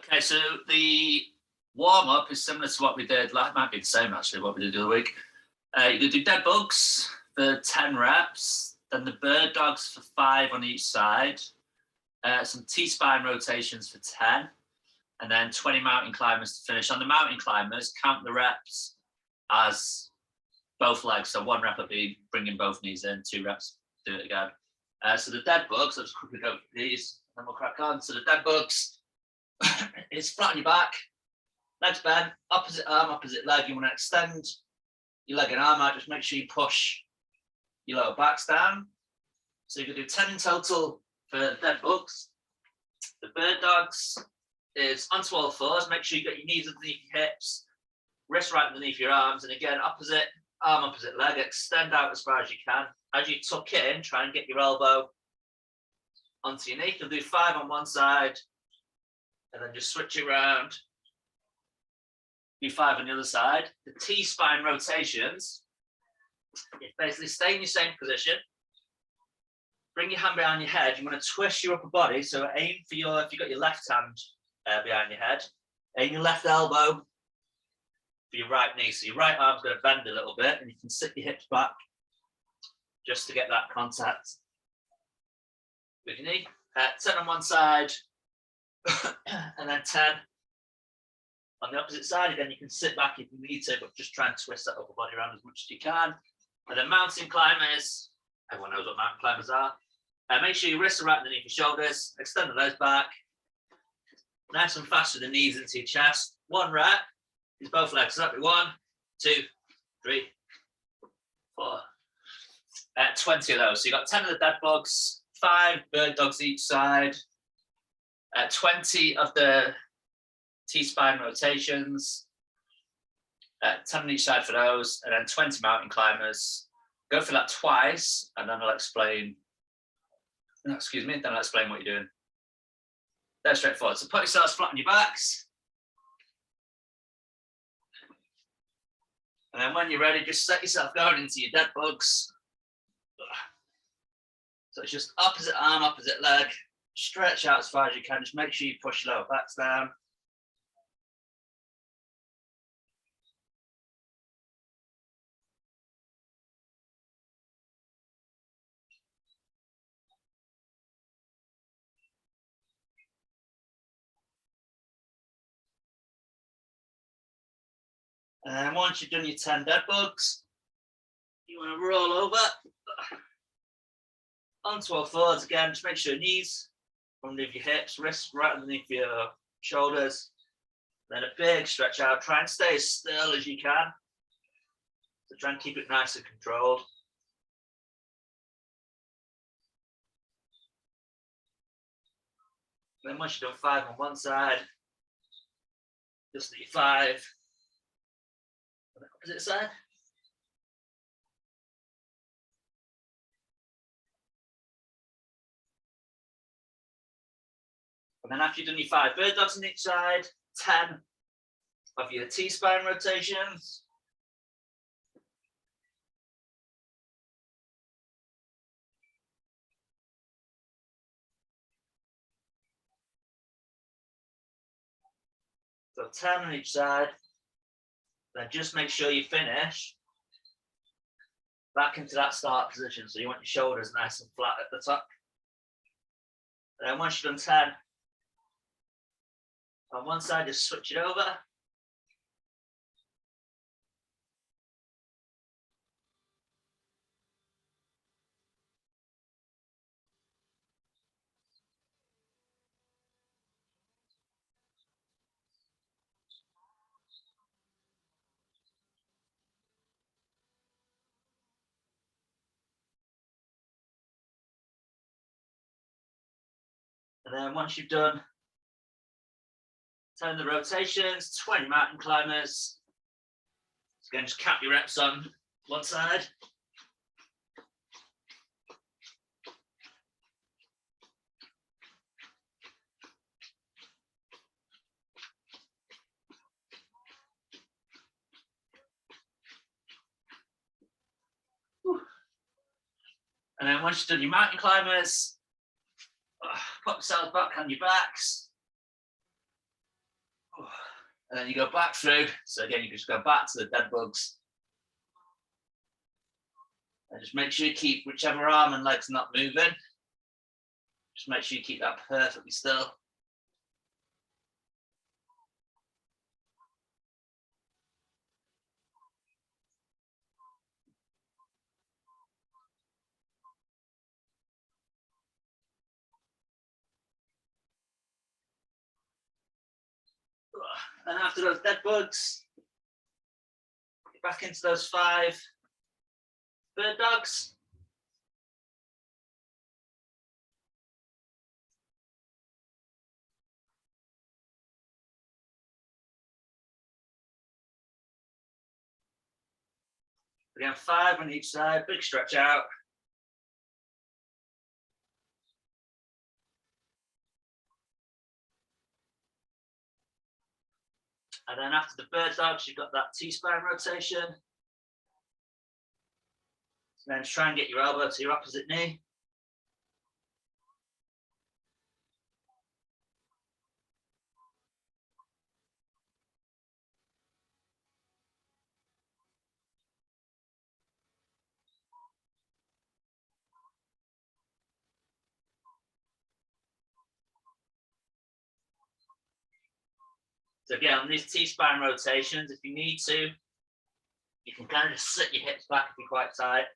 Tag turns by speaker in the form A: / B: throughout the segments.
A: Okay, so the warm-up is similar to what we did, like, might be the same actually, what we did the other week. You're gonna do dead bugs for 10 reps, then the bird dogs for 5 on each side, some T-spine rotations for 10, and then 20 mountain climbers to finish. On the mountain climbers, count the reps as both legs. So 1 rep will be bringing both knees in, 2 reps, do it again. So the dead bugs, I'll just quickly go through these, and then we'll crack on. So the dead bugs is flat on your back, legs bent, opposite arm, opposite leg. You want to extend your leg and arm out, just make sure you push your lower backs down. So you can do 10 in total for dead bugs. The bird dogs is onto all fours, make sure you got your knees underneath your hips, wrists right underneath your arms, and again, opposite arm, opposite leg, extend out as far as you can. As you tuck in, try and get your elbow onto your knee. You'll do 5 on one side, and then just switch it around. Do 5 on the other side. The T-spine rotations, you basically stay in your same position. Bring your hand behind your head. You want to twist your upper body. So aim for your, if you've got your left hand behind your head, aim your left elbow for your right knee. So your right arm's going to bend a little bit, and you can sit your hips back just to get that contact with your knee. 10 on one side, and then 10 on the opposite side. Again, you can sit back if you need to, but just try and twist that upper body around as much as you can. And then mountain climbers, everyone knows what mountain climbers are. Make sure your wrists are right underneath your shoulders, extend the legs back, nice and fast with the knees into your chest. 1 rep is both legs, so that'll be 1, 2, 3, 4, 20 of those. So you got 10 of the dead bugs, 5 bird dogs each side, 20 of the T-spine rotations, 10 on each side for those, and then 20 mountain climbers. Go for that twice, and then I'll explain. No, excuse me. Then I'll explain what you're doing. They're straightforward. So put yourselves flat on your backs, and then when you're ready, just set yourself going into your dead bugs. So it's just opposite arm, opposite leg. Stretch out as far as you can. Just make sure you push your lower backs down. And then once you've done your 10 dead bugs, you want to roll over onto all fours again. Just make sure knees underneath your hips, wrists right underneath your shoulders. Then a big stretch out. Try and stay as still as you can. So try and keep it nice and controlled. Then once you've done 5 on one side, just do your 5 on the opposite side. And then after you've done your 5 bird dogs on each side, 10 of your T-spine rotations. So 10 on each side. Then just make sure you finish back into that start position. So you want your shoulders nice and flat at the top. And then once you've done 10 on one side, just switch it over. And then once you've done 10 of the rotations, 20 mountain climbers. So again, just count your reps on one side. And then once you've done your mountain climbers, put yourselves back on your backs. And then you go back through. So again, you just go back to the dead bugs. And just make sure you keep whichever arm and leg's not moving. Just make sure you keep that perfectly still. And after those dead bugs, get back into those 5 bird dogs. Again, 5 on each side, big stretch out. And then after the bird dogs, you've got that T-spine rotation. So then try and get your elbow to your opposite knee. So again, on these T-spine rotations, if you need to, you can kind of just sit your hips back if you're quite tight.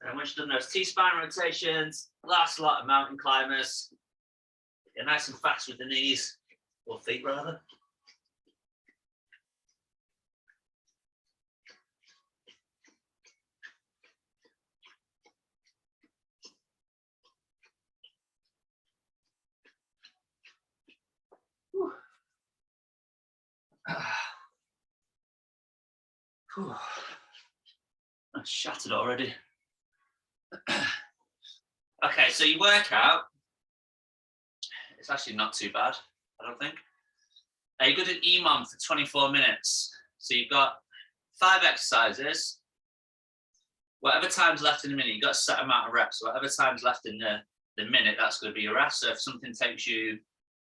A: And once you've done those T-spine rotations, last lot of mountain climbers, you're nice and fast with the knees, or feet rather. I'm shattered already. Okay, so your workout, it's actually not too bad, I don't think. You're going to do EMOM for 24 minutes. So you've got 5 exercises. Whatever time's left in a minute, you've got a set amount of reps. So whatever time's left in the minute, that's going to be your rest. So if something takes you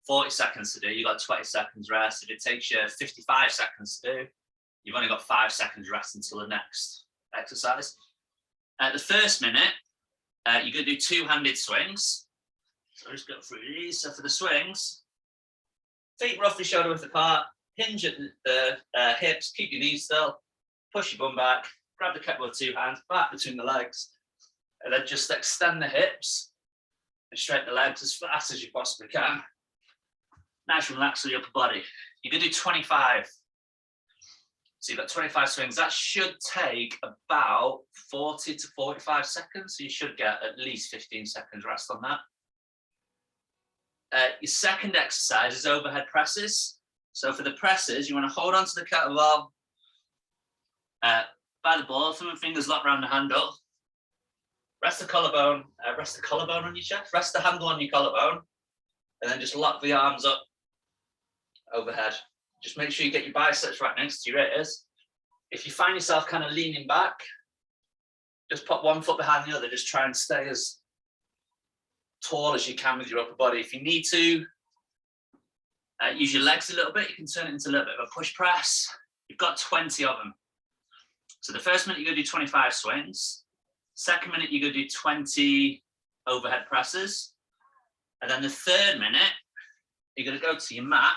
A: 40 seconds to do, you've got 20 seconds rest. If it takes you 55 seconds to do, you've only got 5 seconds rest until the next exercise. The first minute, you're going to do 2-handed swings. So I'll just go through these. So for the swings, feet roughly shoulder width apart, hinge at the hips, keep your knees still, push your bum back, grab the kettlebell with 2 hands, back between the legs, and then just extend the hips and straighten the legs as fast as you possibly can. Nice and relax with your upper body. You're going to do 25. So you've got 25 swings. That should take about 40 to 45 seconds. So you should get at least 15 seconds rest on that. Your second exercise is overhead presses. So for the presses, you want to hold on to the kettlebell by the ball, thumb and fingers locked around the handle. Rest the collarbone on your chest. Rest the handle on your collarbone, and then just lock the arms up overhead. Just make sure you get your biceps right next to your ears. If you find yourself kind of leaning back, just put one foot behind the other. Just try and stay as tall as you can with your upper body. If you need to use your legs a little bit, you can turn it into a little bit of a push press. You've got 20 of them. So the first minute, you're going to do 25 swings. Second minute, you're going to do 20 overhead presses. And then the third minute, you're going to go to your mat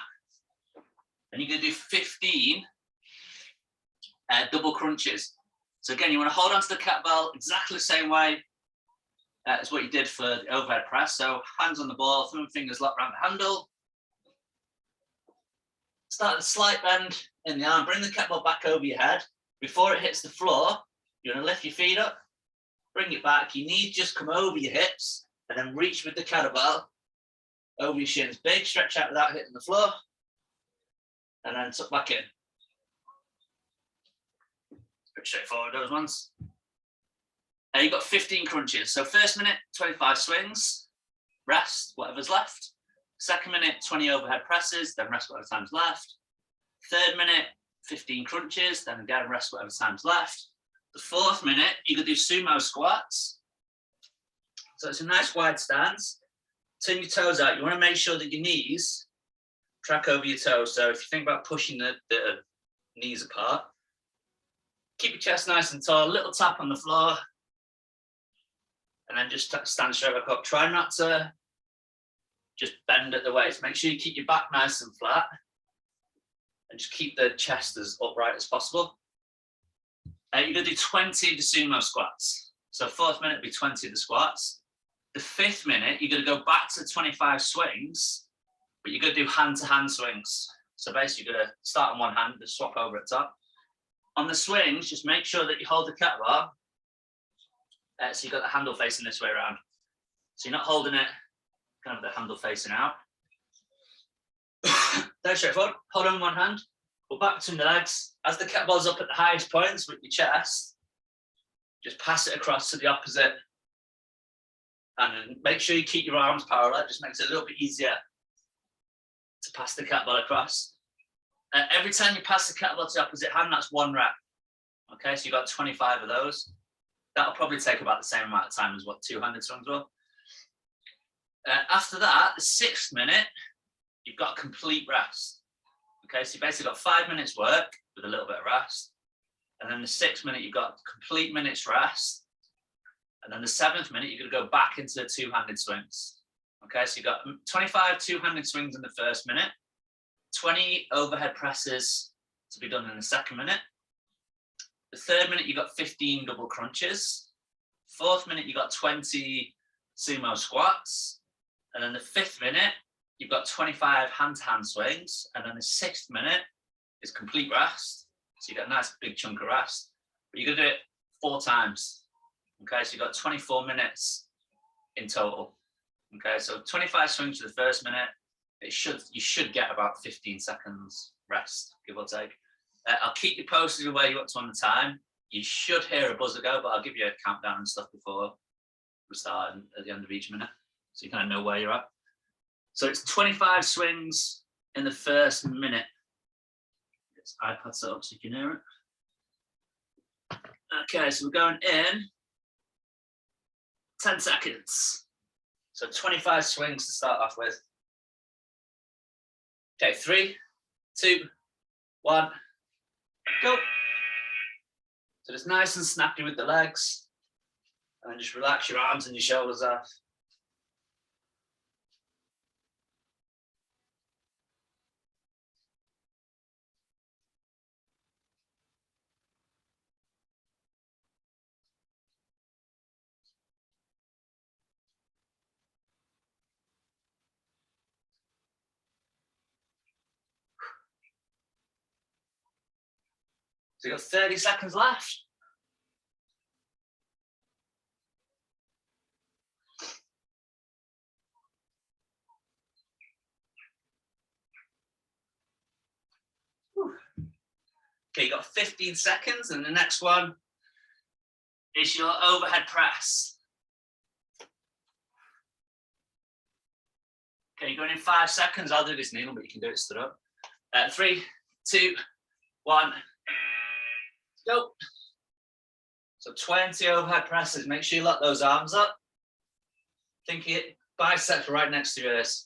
A: and you're going to do 15 double crunches. So again, you want to hold onto the kettlebell exactly the same way as what you did for the overhead press. So hands on the ball, thumb and fingers locked around the handle. Start with a slight bend in the arm. Bring the kettlebell back over your head. Before it hits the floor, you're going to lift your feet up, bring it back. Your knees just come over your hips, and then reach with the kettlebell over your shins. Big stretch out without hitting the floor, and then tuck back in. straightforward, those ones. You've got 15 crunches. So first minute, 25 swings, rest, whatever's left. Second minute, 20 overhead presses, then rest whatever time's left. Third minute, 15 crunches, then again, rest whatever time's left. The fourth minute, you could do sumo squats. So it's a nice wide stance. Turn your toes out. You want to make sure that your knees track over your toes. So if you think about pushing the knees apart, keep your chest nice and tall, little tap on the floor, and then just stand straight back up. Try not to just bend at the waist. Make sure you keep your back nice and flat, and just keep the chest as upright as possible. You're going to do 20 of the sumo squats. So fourth minute will be 20 of the squats. The fifth minute, you're going to go back to 25 swings, but you're going to do hand-to-hand swings. So basically, you're going to start on one hand, then swap over at top. On the swings, just make sure that you hold the kettlebell. So you've got the handle facing this way around. So you're not holding it, kind of the handle facing out. Very straightforward. Hold on one hand. Go back between the legs. As the kettlebell's up at the highest points with your chest, just pass it across to the opposite. And make sure you keep your arms parallel. It just makes it a little bit easier to pass the kettlebell across. Every time you pass the kettlebell to the opposite hand, that's one rep. Okay, so you've got 25 of those. That'll probably take about the same amount of time as what two-handed swings will. After that, the sixth minute, you've got complete rest. Okay, so you basically got 5 minutes work with a little bit of rest. And then the sixth minute, you've got complete minutes rest. And then the seventh minute, you're going to go back into two-handed swings. Okay, so you've got 25 two-handed swings in the first minute, 20 overhead presses to be done in the second minute. The third minute, you've got 15 double crunches. Fourth minute, you've got 20 sumo squats. And then the fifth minute, you've got 25 hand-to-hand swings. And then the sixth minute is complete rest. So you've got a nice big chunk of rest. But you're going to do it 4 times. Okay, so you've got 24 minutes in total. Okay, so 25 swings for the first minute. You should get about 15 seconds rest, give or take. I'll keep you posted with where you're up to on the time. You should hear a buzzer go, but I'll give you a countdown and stuff before we start and at the end of each minute, so you kind of know where you're at. So it's 25 swings in the first minute. Get this iPad set up so you can hear it. Okay, so we're going in 10 seconds. So 25 swings to start off with. Okay, 3, 2, 1, go. So just nice and snappy with the legs. And then just relax your arms and your shoulders off. So you've got 30 seconds left. Okay, you've got 15 seconds, and the next one is your overhead press. Okay, you're going in 5 seconds. I'll do this kneeling, but you can do it stood up. 3, 2, 1, go. So 20 overhead presses. Make sure you lock those arms up. Think your biceps right next to yours.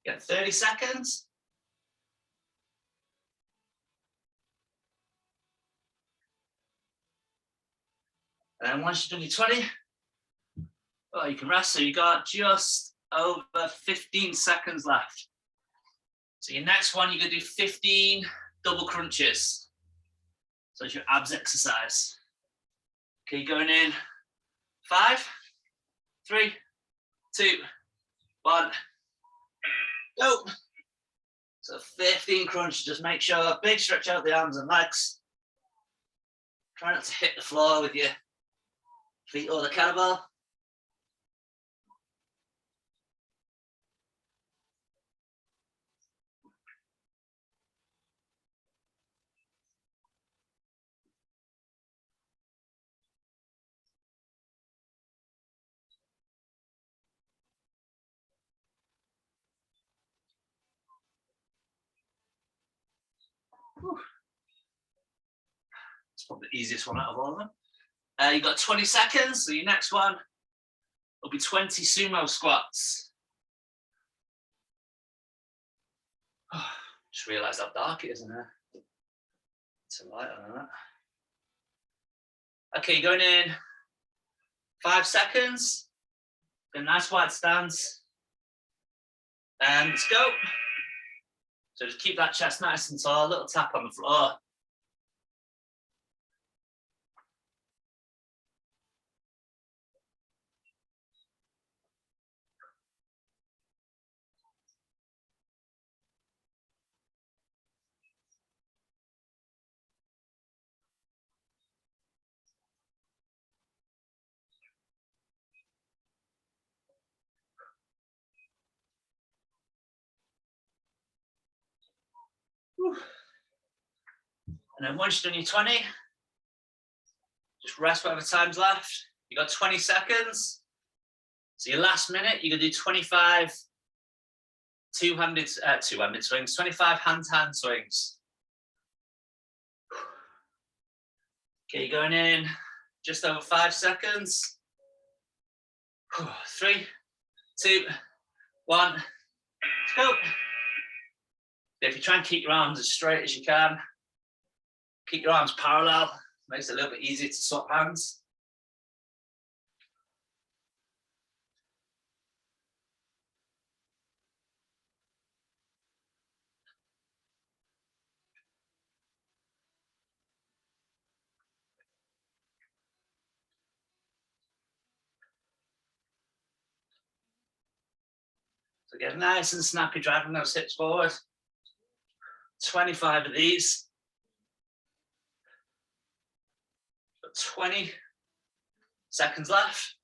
A: You got 30 seconds. And then once you've done your 20, well, you can rest. So you got just over 15 seconds left. So your next one, you're going to do 15 double crunches. So it's your abs exercise. Okay, going in 5, 3, 2, 1, go. So 15 crunches, just make sure, big stretch out the arms and legs. Try not to hit the floor with your feet or the kettlebell. It's probably the easiest one out of all of them. You've got 20 seconds, so your next one will be 20 sumo squats. Just realised how dark it is in there. It's a light on that. Okay, you're going in 5 seconds. Get a nice wide stance. And let's go. So just keep that chest nice and tall, a little tap on the floor. And then once you've done your 20, just rest whatever time's left. You got 20 seconds. So your last minute, you're gonna do 25 two-handed swings, 25 hand-to-hand swings. Okay, you're going in just over 5 seconds. 3, 2, 1, let's go. If you try and keep your arms as straight as you can, keep your arms parallel, makes it a little bit easier to swap hands. So get nice and snappy, driving those hips forward. 25 of these. 20 seconds left.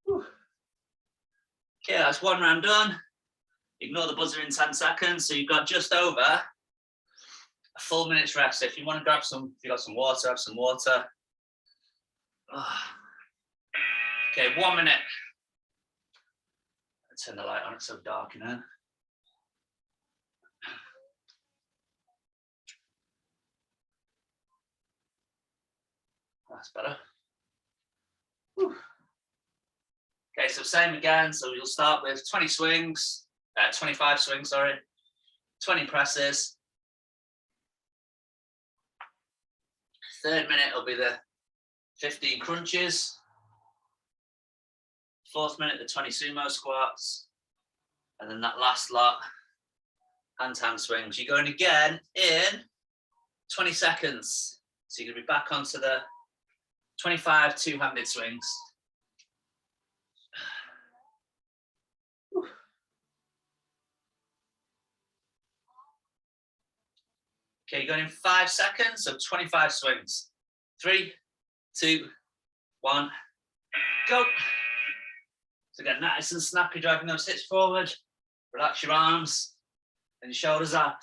A: Whew. Okay, that's one round done. Ignore the buzzer in 10 seconds. So you've got just over a full minute's rest. So if you want to grab some, if you've got some water, have some water. Okay, 1 minute. Let's turn the light on, it's so dark in here. That's better. Whew. Okay, so same again. So you'll start with 20 swings, 25 swings, sorry, 20 presses. Third minute will be the 15 crunches. Fourth minute, the 20 sumo squats. And then that last lot, hand-to-hand swings. You're going again in 20 seconds. So you're going to be back onto the 25 two-handed swings. Okay, you're going in 5 seconds, so 25 swings. 3, 2, 1, go. So again, nice and snappy, driving those hips forward. Relax your arms and your shoulders up.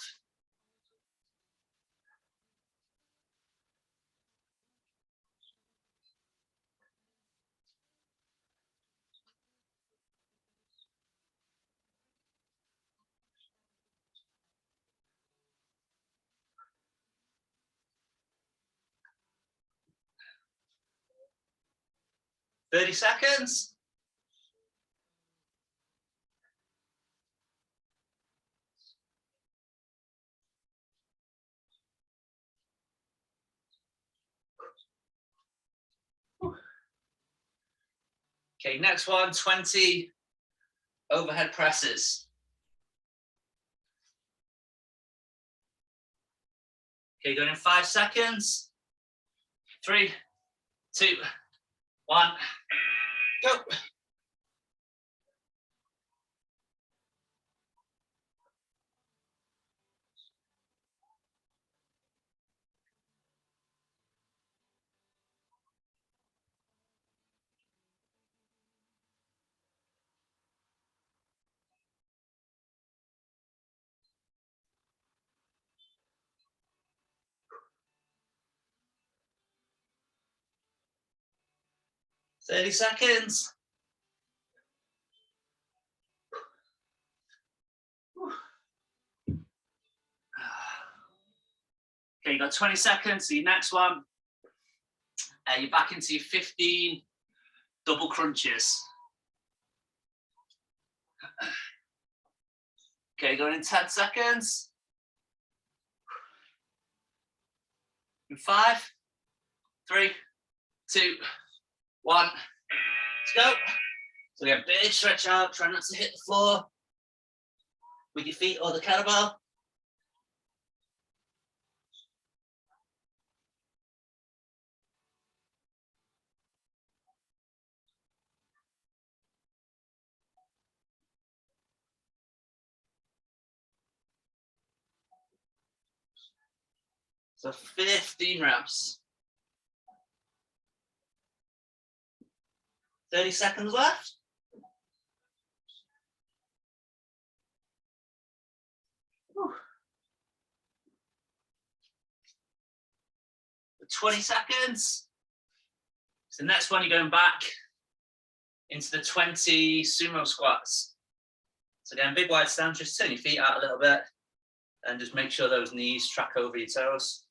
A: "30 seconds. Okay, next one, 20 overhead presses. Okay, going in 5 seconds. 3, 2, 1, go. 30 seconds. Okay, you got 20 seconds. So your next one, you're back into your 15 double crunches. Okay, going in 10 seconds. In 5, 3, 2, 1. Let's go. So again, big stretch out. Try not to hit the floor with your feet or the kettlebell. So 15 reps. 30 seconds left. Whew. 20 seconds. So the next one, you're going back into the 20 sumo squats. So again, big wide stance, just turn your feet out a little bit and just make sure those knees track over your toes.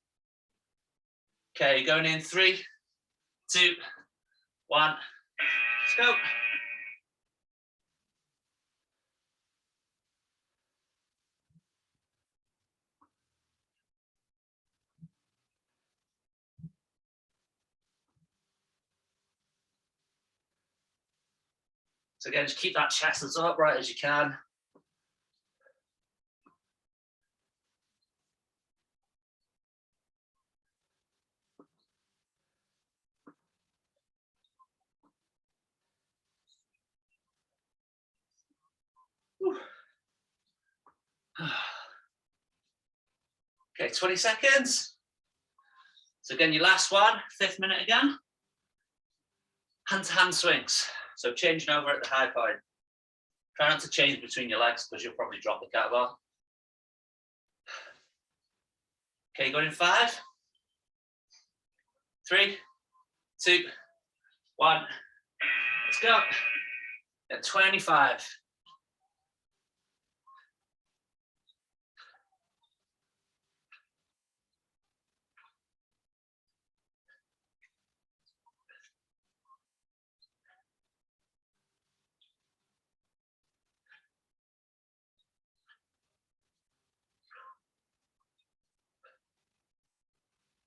A: Okay, going in 3, 2, 1. Let's go. So again, just keep that chest as upright as you can. Okay, 20 seconds. So again, your last one, 5th minute again. Hand-to-hand swings. So changing over at the high point. Try not to change between your legs because you'll probably drop the kettlebell. Okay, going in 5, 3, 2, 1. Let's go. At 25.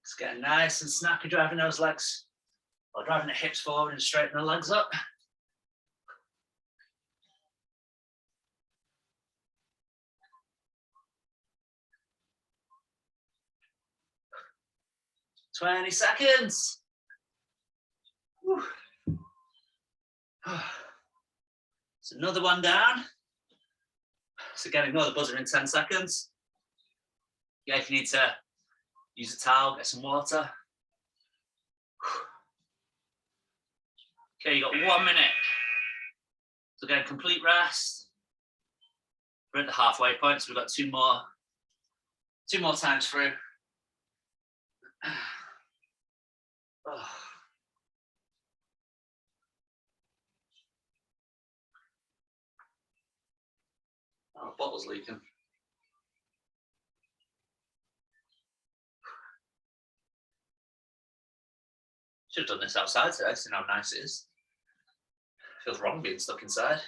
A: It's getting nice and snappy driving those legs, or driving the hips forward and straighten the legs up. "20 seconds. So another one down. So again, ignore the buzzer in 10 seconds. Yeah, if you need to use a towel, get some water. Okay, you got 1 minute. So again, complete rest. We're at the halfway point, so we've got two more times through. Oh, the bottle's leaking. Should have done this outside today, seeing how nice it is. Feels wrong being stuck inside.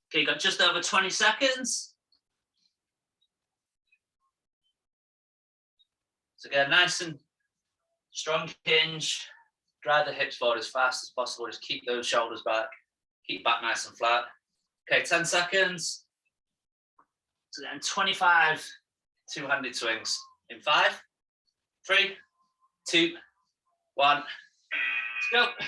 A: Okay, you got just over 20 seconds. So again, nice and strong hinge. Drive the hips forward as fast as possible. Just keep those shoulders back. Keep back nice and flat. Okay, 10 seconds. So then 25 two-handed swings in 5, 3, 2, 1. Let's go.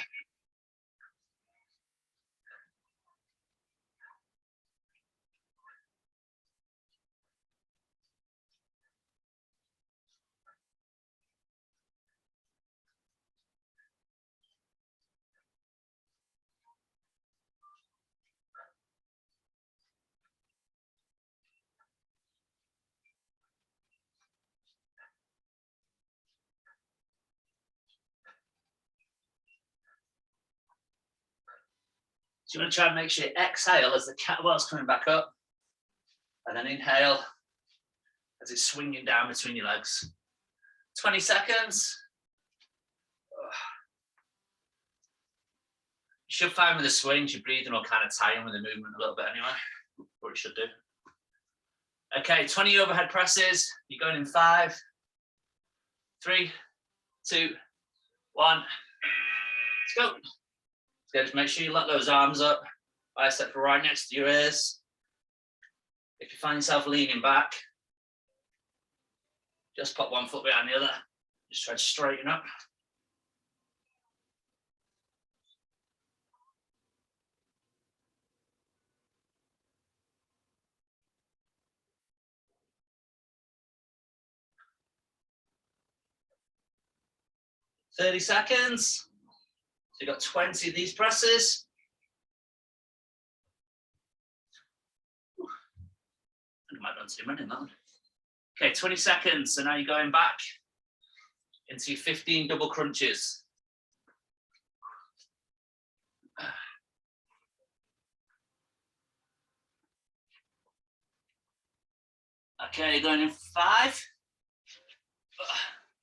A: So you want to try and make sure you exhale as the kettlebell's coming back up, and then inhale as it's swinging down between your legs. 20 seconds. You should find with the swings, your breathing will kind of tie in with the movement a little bit anyway, what it should do. Okay, 20 overhead presses. You're going in 5, 3, 2, 1. Let's go. So just make sure you let those arms up. Biceps right next to your ears. If you find yourself leaning back, just put one foot behind the other. Just try to straighten up. "30 seconds. So you've got 20 of these presses. I might have done too many in that one. Okay, 20 seconds. So now you're going back into your 15 double crunches. Okay, going in 5,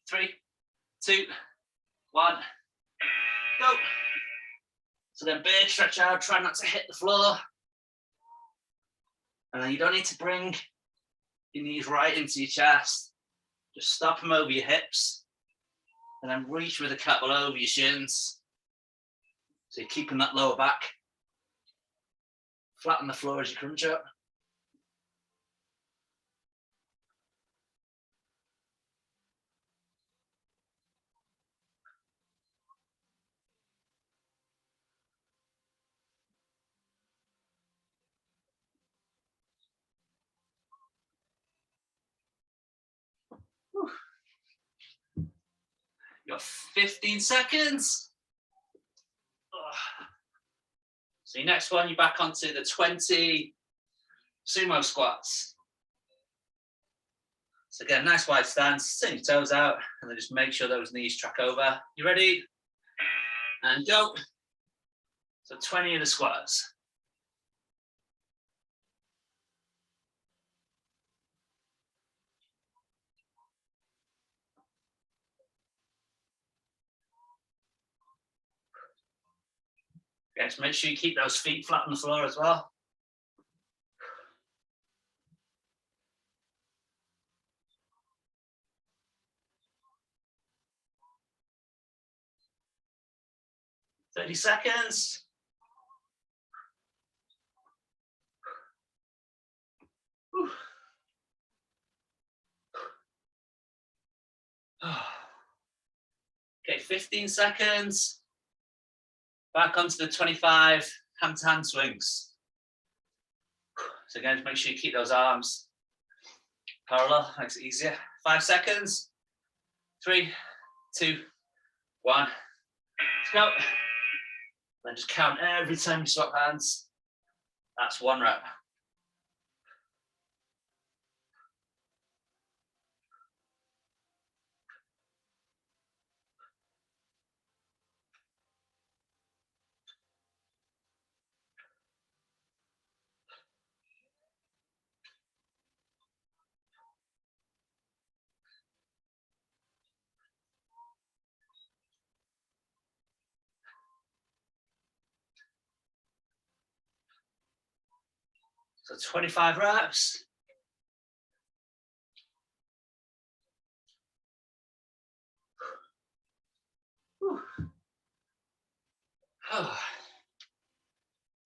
A: 3, 2, 1, go. So then big stretch out, try not to hit the floor. And then you don't need to bring your knees right into your chest. Just stop them over your hips. And then reach with the kettlebell over your shins. So you're keeping that lower back flat on the floor as you crunch up. You got 15 seconds. So your next one, you're back onto the 20 sumo squats. So again, nice wide stance, send your toes out, and then just make sure those knees track over. You ready? And go. So 20 of the squats. Okay, so make sure you keep those feet flat on the floor as well. "30 seconds. Okay, 15 seconds. Back onto the 25 hand-to-hand swings. So again, just make sure you keep those arms parallel, makes it easier. 5 seconds. 3, 2, 1. Let's go. Then just count every time you swap hands. That's 1 rep. So 25 reps.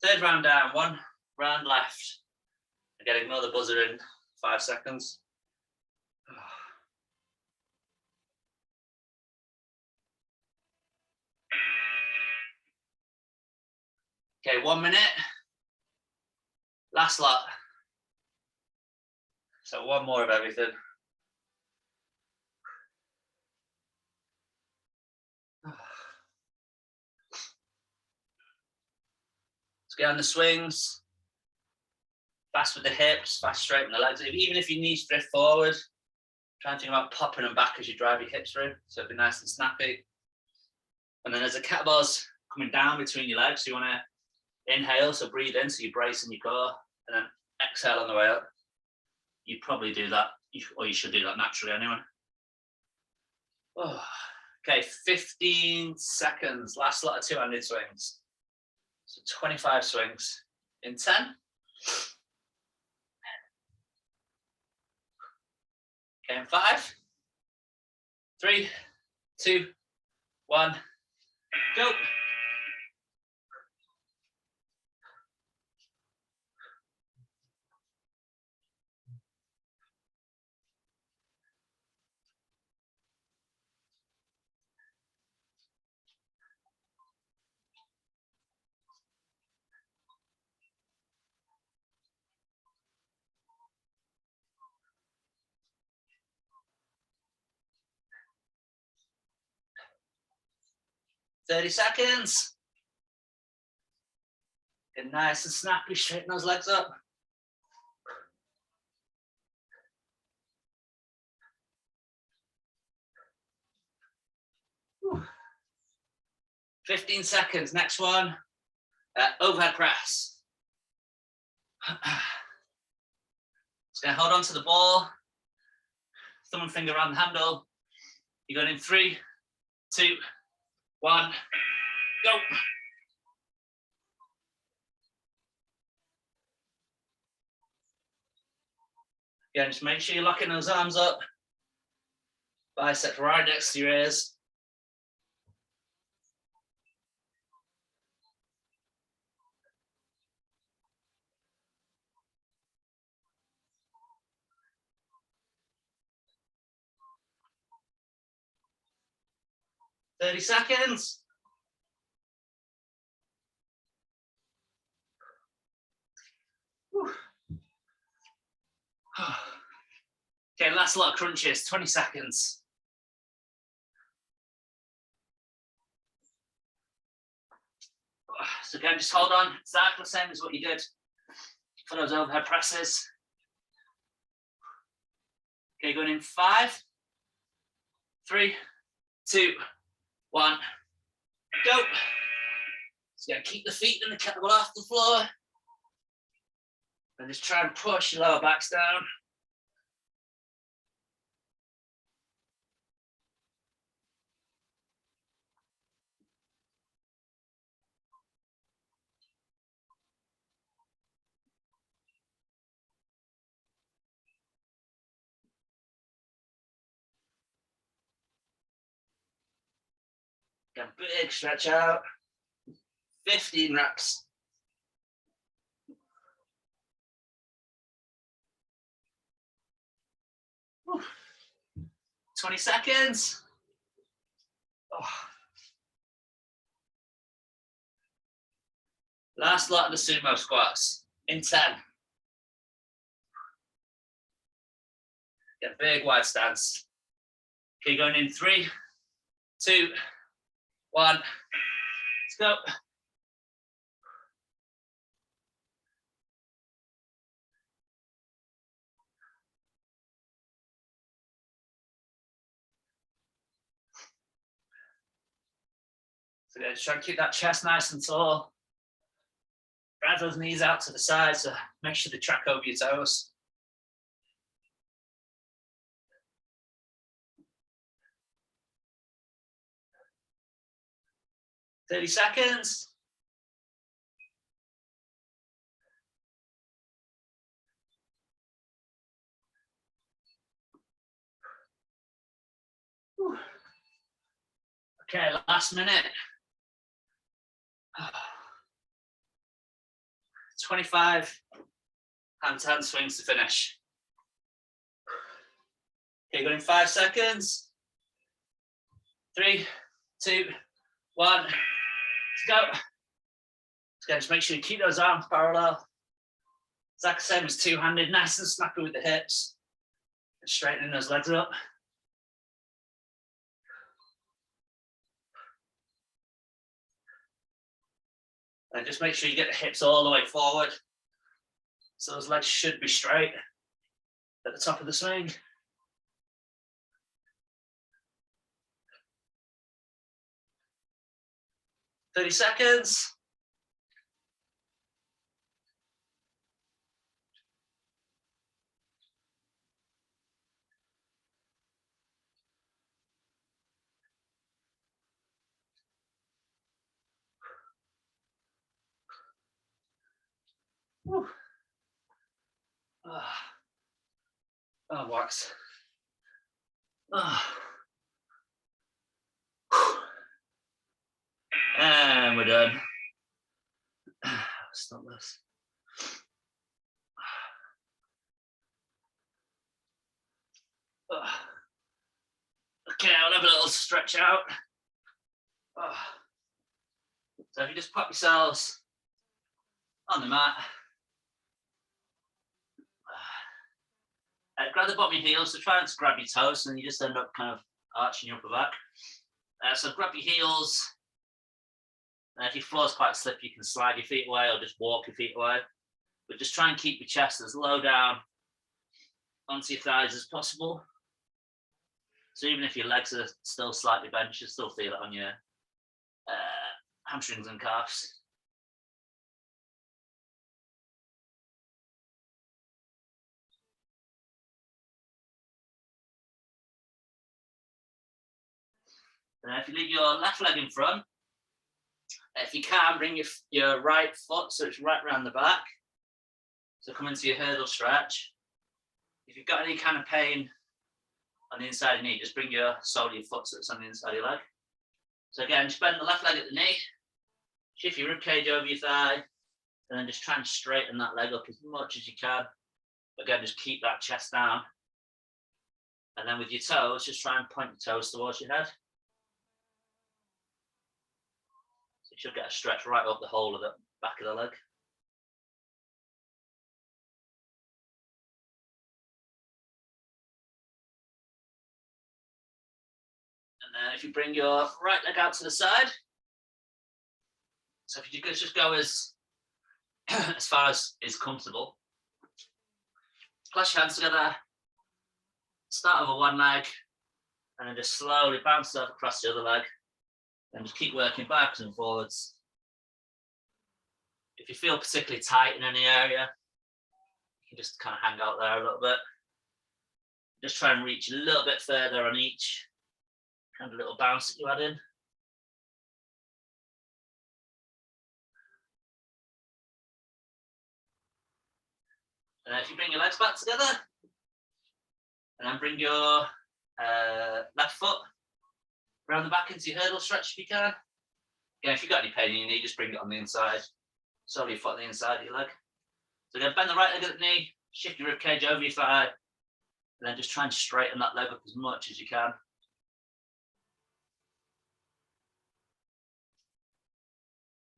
A: Third round down, 1 round left. Again, ignore the buzzer in 5 seconds. Okay, 1 minute. Last lot. So 1 more of everything. Let's get on the swings. Fast with the hips, fast straighten the legs. Even if your knees drift forward, try and think about popping them back as you drive your hips through. So it'll be nice and snappy. And then as the kettlebell's coming down between your legs, you want to Inhale, so breathe in, so you brace in your core, and then exhale on the way up. You probably do that, or you should do that naturally anyway. Oh. Okay, 15 seconds. Last lot of two-handed swings. So 25 swings in 10. Okay, in 5, 3, 2, 1, go. Thirty seconds. Get nice and snappy, straighten those legs up. Whew. 15 seconds. Next one, overhead press. Just gonna hold on to the ball, thumb and finger around the handle. You're going in 3, 2, 1, go. Again, just make sure you're locking those arms up. Biceps right next to your ears. "30 seconds. Whew. Okay, last lot of crunches, 20 seconds. So again, just hold on, exactly the same as what you did for those overhead presses. Okay, going in 5, 3, 2, 1, go. So yeah, keep the feet and the kettlebell off the floor. And just try and push your lower backs down. Get a big stretch out. 15 reps. Whew. 20 seconds. Oh. Last lot of the sumo squats in 10. Get a big wide stance. Okay, going in 3, 2, 1. Let's go. So again, just try and keep that chest nice and tall. Drag those knees out to the side, so make sure they track over your toes. 30 seconds. Whew. Okay, last minute. 25 hand-to-hand swings to finish. Okay, going in 5 seconds. 3, 2, 1. Let's go. Again, just make sure you keep those arms parallel. Exactly the same as two-handed, nice and snappy with the hips. And straightening those legs up. And just make sure you get the hips all the way forward. So those legs should be straight at the top of the swing. "30 seconds. Whew. Oh, wax. And we're done. Stop this. Okay, I'll have a little stretch out. So if you just pop yourselves on the mat, grab the bottom of your heels, so try not to grab your toes, and then you just end up kind of arching your upper back. So grab your heels, and if your floor's quite slippy, you can slide your feet away or just walk your feet away. But just try and keep your chest as low down onto your thighs as possible. So even if your legs are still slightly bent, you still feel it on your hamstrings and calves. And if you leave your left leg in front, if you can, bring your right foot so it's right around the back. So come into your hurdle stretch. If you've got any kind of pain on the inside of your knee, just bring your sole of your foot so it's on the inside of your leg. So again, just bend the left leg at the knee, shift your rib cage over your thigh, and then just try and straighten that leg up as much as you can. Again, just keep that chest down. And then with your toes, just try and point your toes towards your head. So you should get a stretch right up the whole of the back of the leg. And then if you bring your right leg out to the side, so if you could just go as far as is comfortable. Clasp your hands together, start over one leg, and then just slowly bounce up across the other leg, and just keep working backwards and forwards. If you feel particularly tight in any area, you can just kind of hang out there a little bit. Just try and reach a little bit further on each kind of little bounce that you add in. And if you bring your legs back together, and then bring your left foot around the back into your hurdle stretch if you can. Again, if you've got any pain in your knee, just bring it on the inside. Sole your foot on the inside of your leg. So again, bend the right leg at the knee, shift your rib cage over your thigh, and then just try and straighten that leg up as much as you can.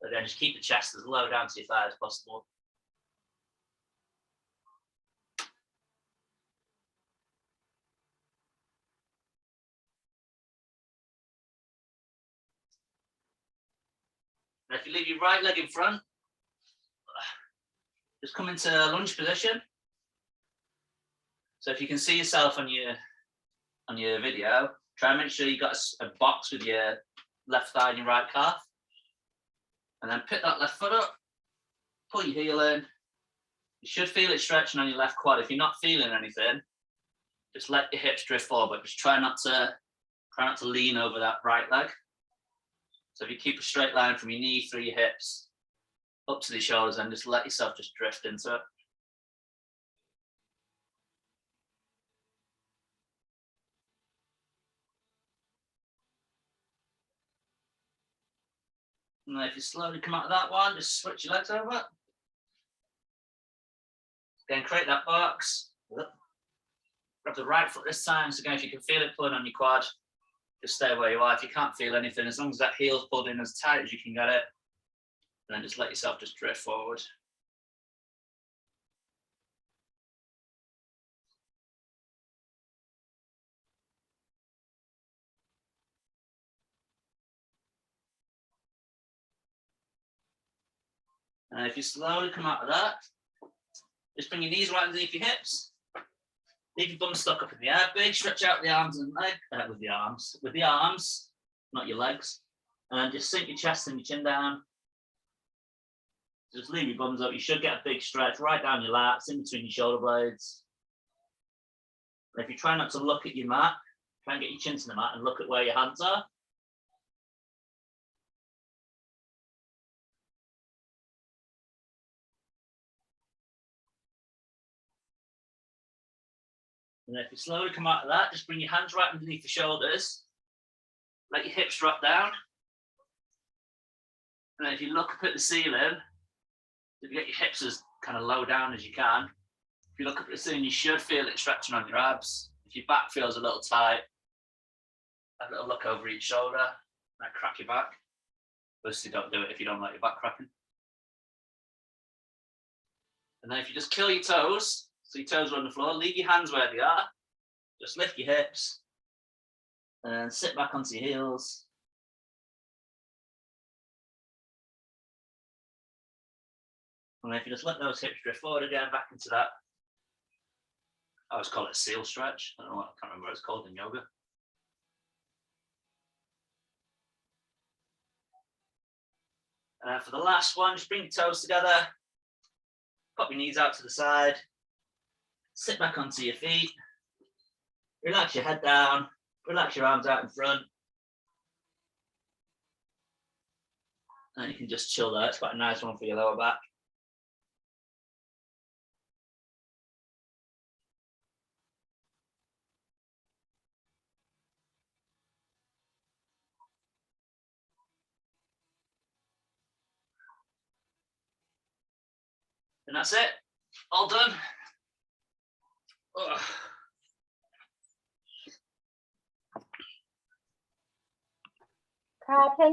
A: But then just keep the chest as low down to your thigh as possible. And if you leave your right leg in front, just come into lunge position. So if you can see yourself on your video, try and make sure you've got a box with your left thigh and your right calf. And then pick that left foot up, pull your heel in. You should feel it stretching on your left quad. If you're not feeling anything, just let your hips drift forward, but just try not to lean over that right leg. So if you keep a straight line from your knee through your hips up to the shoulders, and just let yourself just drift into it. And then if you slowly come out of that one, just switch your legs over. Again, create that box. Grab the right foot this time. So again, if you can feel it pulling on your quad, just stay where you are. If you can't feel anything, as long as that heel's pulled in as tight as you can get it, and then just let yourself just drift forward. And if you slowly come out of that, just bring your knees right underneath your hips. Leave your bum stuck up in the air. Big stretch out the arms and leg with the arms, not your legs. And then just sink your chest and your chin down. Just leave your bums up. You should get a big stretch right down your lats, in between your shoulder blades. And if you try not to look at your mat, try and get your chin to the mat and look at where your hands are. And then if you slowly come out of that, just bring your hands right underneath the shoulders. Let your hips drop down. And then if you look up at the ceiling, if you get your hips as kind of low down as you can, if you look up at the ceiling, you should feel it stretching on your abs. If your back feels a little tight, have a little look over each shoulder, might crack your back. Obviously don't do it if you don't like your back cracking. And then if you just kill your toes, so your toes are on the floor, leave your hands where they are, just lift your hips, and sit back onto your heels. And if you just let those hips drift forward again, back into that, I always call it a seal stretch. I don't know what, I can't remember what it's called in yoga. And then for the last one, just bring your toes together, pop your knees out to the side, sit back onto your feet, relax your head down, relax your arms out in front. And you can just chill there. It's quite a nice one for your lower back. And that's it. All done.
B: Thank